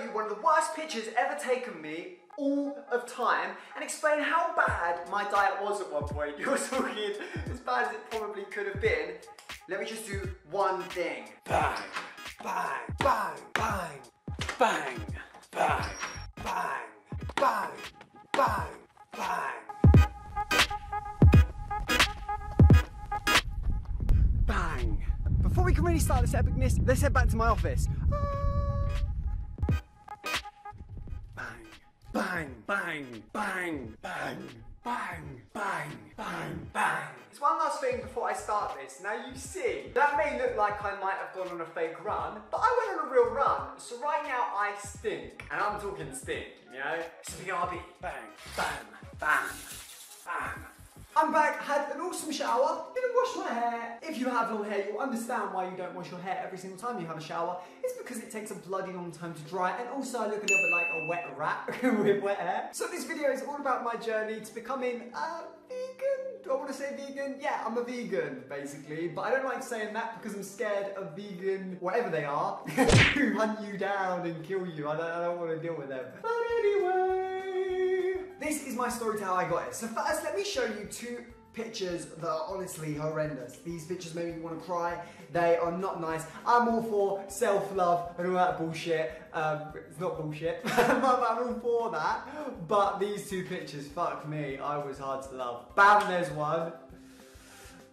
show you one of the worst pictures ever taken me all of time and explain how bad my diet was at one point. You're talking as bad as it probably could have been. Let me just do one thing. Bang, bang, bang, bang, bang, bang, bang, bang, bang, bang. Bang. Before we can really start this epicness, let's head back to my office. Bang, bang, bang, bang, bang, bang, bang, bang, bang. There's one last thing before I start this. Now you see, that may look like I might have gone on a fake run, but I went on a real run. So right now I stink. And I'm talking stink, you know? It's BRB. Bang, bang, bang, bang. I'm back, had an awesome shower, didn't wash my hair. If you have long hair, you'll understand why you don't wash your hair every single time you have a shower. It's because it takes a bloody long time to dry, and also I look a little bit like a wet rat with wet hair. So this video is all about my journey to becoming a vegan. Do I want to say vegan? Yeah, I'm a vegan, basically. But I don't like saying that because I'm scared of vegan, whatever they are, who hunt you down and kill you. I don't want to deal with them. But anyway, this is my story to how I got it. So first, let me show you two pictures that are honestly horrendous. These pictures make me want to cry. They are not nice. I'm all for self-love and all that bullshit. It's not bullshit, but I'm all for that. But these two pictures, fuck me, I was hard to love. Bam, there's one.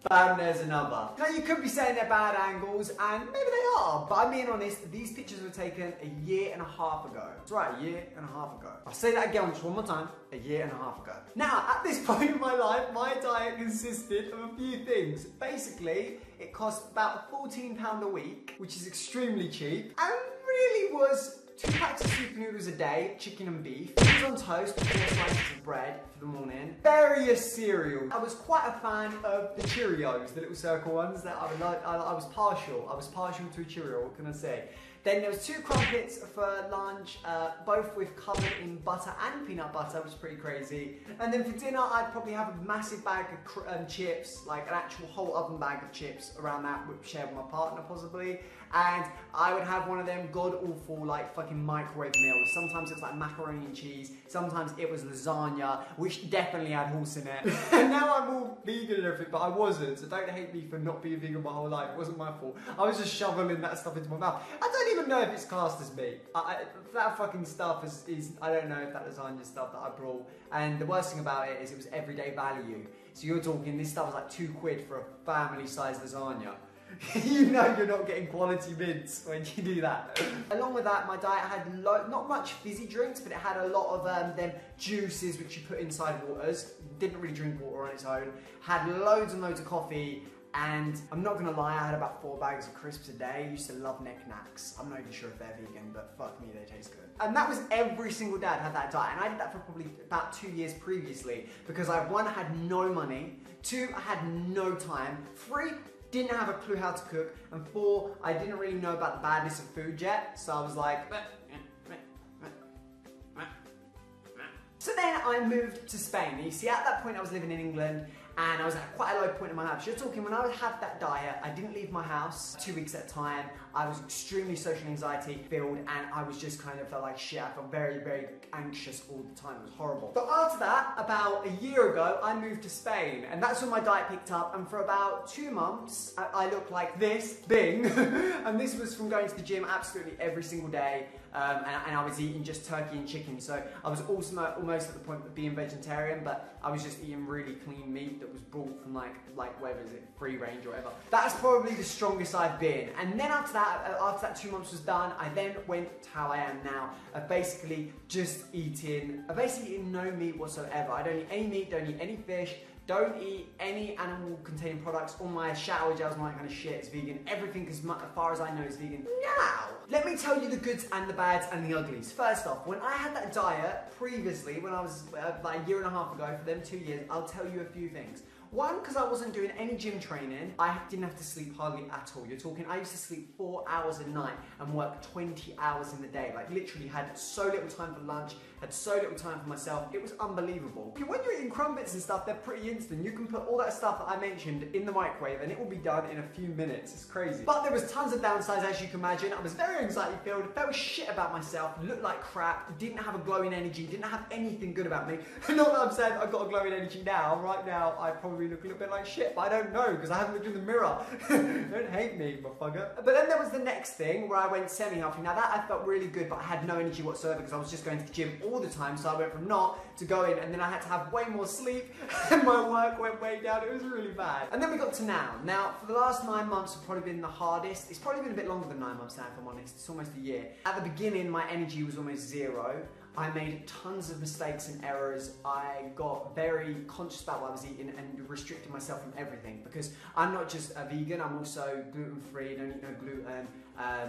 Bam, there's another. Now you could be saying they're bad angles, and maybe they are, but I'm being honest, these pictures were taken a year and a half ago. That's right, a year and a half ago. I'll say that again just one more time, a year and a half ago. Now, at this point in my life, my diet consisted of a few things. Basically, it cost about £14 a week, which is extremely cheap, and really was 2 packs of soup noodles a day, chicken and beef, eggs on toast, 4 slices of bread for the morning, various cereal. I was quite a fan of the Cheerios, the little circle ones that I would like. I was partial to a Cheerio, what can I say? Then there was 2 crumpets for lunch, both with covered in butter and peanut butter, which is pretty crazy. And then for dinner, I'd probably have a massive bag of chips, like an actual whole oven bag of chips around that, shared with my partner possibly. And I would have one of them god-awful, like fucking microwave meals. Sometimes it was like macaroni and cheese, sometimes it was lasagna, which definitely had horse in it. And now I'm all vegan and everything, but I wasn't, so don't hate me for not being vegan my whole life. It wasn't my fault. I was just shoveling that stuff into my mouth. I don't even know if it's classed as meat. That fucking stuff is, I don't know if that lasagna stuff that I brought. And the worst thing about it is it was everyday value. So you're talking, this stuff was like £2 for a family-sized lasagna. You know you're not getting quality mints when you do that. Along with that, my diet had not much fizzy drinks, but it had a lot of them juices which you put inside waters. Didn't really drink water on its own. Had loads and loads of coffee. And I'm not gonna lie, I had about 4 bags of crisps a day. I used to love knickknacks. I'm not even sure if they're vegan, but fuck me, they taste good. And that was every single day I had that diet. And I did that for probably about 2 years previously because I, 1, had no money, 2, I had no time, 3, didn't have a clue how to cook, and 4, I didn't really know about the badness of food yet. So I was like, So then I moved to Spain. And you see, at that point I was living in England and I was at quite a low point in my life. So you're talking, when I would have that diet, I didn't leave my house 2 weeks at a time. I was extremely social anxiety filled and I was just kind of felt like shit. I felt very, very anxious all the time. It was horrible. But after that, about a year ago, I moved to Spain and that's when my diet picked up, and for about 2 months, I looked like this thing. And this was from going to the gym absolutely every single day. And I was eating just turkey and chicken. So I was also almost at the point of being vegetarian, but I was just eating really clean meat that was brought from like whether is it free range or whatever. That's probably the strongest I've been. And then after that 2 months was done, I then went to how I am now of basically just eating, no meat whatsoever. I don't eat any meat, don't eat any fish, don't eat any animal containing products. All my shower gels and all that kind of shit is vegan. Everything as far as I know is vegan. Now, let me tell you the goods and the bads and the uglies. First off, when I had that diet previously, when I was like a year and a half ago, for them 2 years, I'll tell you a few things. One, because I wasn't doing any gym training. I didn't have to sleep hardly at all. You're talking, I used to sleep 4 hours a night and work 20 hours in the day. Like literally had so little time for lunch, had so little time for myself. It was unbelievable. When you're eating crumbits and stuff, they're pretty instant. You can put all that stuff that I mentioned in the microwave and it will be done in a few minutes. It's crazy. But there was tons of downsides, as you can imagine. I was very anxiety filled, felt shit about myself, looked like crap, didn't have a glowing energy, didn't have anything good about me. Not that I'm saying I've got a glowing energy now. Right now, I probably look a little bit like shit, but I don't know because I haven't looked in the mirror. Don't hate me, motherfucker. But then there was the next thing where I went semi-healthy. Now that I felt really good, but I had no energy whatsoever because I was just going to the gym all the time. So I went from not to going, and then I had to have way more sleep and my work went way down. It was really bad. And then we got to now. Now, for the last 9 months have probably been the hardest. It's probably been a bit longer than 9 months now, if I'm honest. It's almost a year. At the beginning, my energy was almost zero. I made tons of mistakes and errors. I got very conscious about what I was eating and restricted myself from everything because I'm not just a vegan, I'm also gluten-free, don't eat no gluten,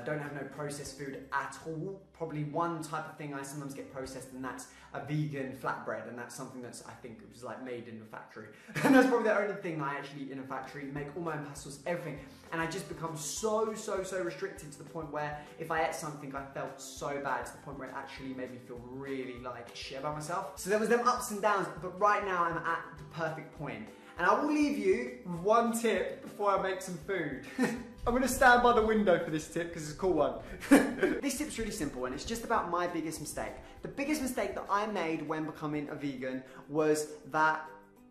don't have no processed food at all. Probably one type of thing I sometimes get processed, and that's a vegan flatbread, and that's something that's, I think, it was like made in a factory. And that's probably the only thing I actually eat in a factory, make all my own pastas, everything. And I just become so restricted to the point where if I ate something, I felt so bad to the point where it actually made me feel really like shit about myself. So there was them ups and downs, but right now I'm at the perfect point. And I will leave you with one tip before I make some food. I'm gonna stand by the window for this tip because it's a cool one. This tip's really simple and it's just about my biggest mistake. The biggest mistake that I made when becoming a vegan was that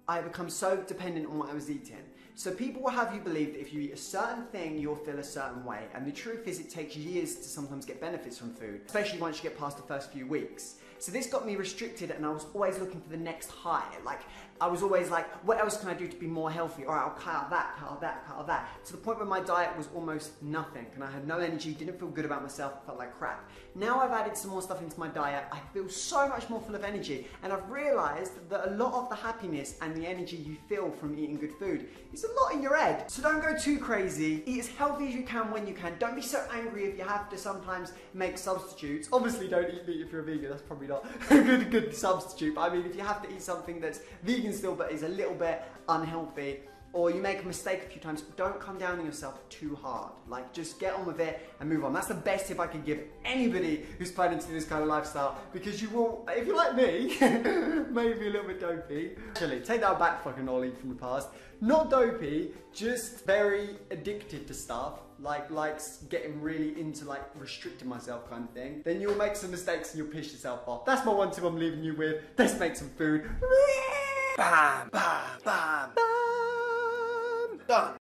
I become so dependent on what I was eating. So people will have you believe that if you eat a certain thing, you'll feel a certain way. And the truth is it takes years to sometimes get benefits from food, especially once you get past the first few weeks. So this got me restricted and I was always looking for the next high. Like, I was always like, what else can I do to be more healthy? All right, I'll cut out that, cut out that, cut out that. To the point where my diet was almost nothing and I had no energy, didn't feel good about myself, felt like crap. Now I've added some more stuff into my diet, I feel so much more full of energy, and I've realized that a lot of the happiness and the energy you feel from eating good food is a lot in your head. So don't go too crazy, eat as healthy as you can when you can. Don't be so angry if you have to sometimes make substitutes. Obviously don't eat meat if you're a vegan, that's probably not a good substitute, but I mean if you have to eat something that's vegan still but is a little bit unhealthy, or you make a mistake a few times, don't come down on yourself too hard. Like, just get on with it and move on. That's the best tip I could give anybody who's planning to do this kind of lifestyle, because you will, if you're like me, maybe a little bit dopey. Actually, take that back, fucking Ollie from the past. Not dopey, just very addicted to stuff, like getting really into like restricting myself kind of thing. Then you'll make some mistakes and you'll piss yourself off. That's my one tip I'm leaving you with. Let's make some food. Bam, bam, bam, bam. Done.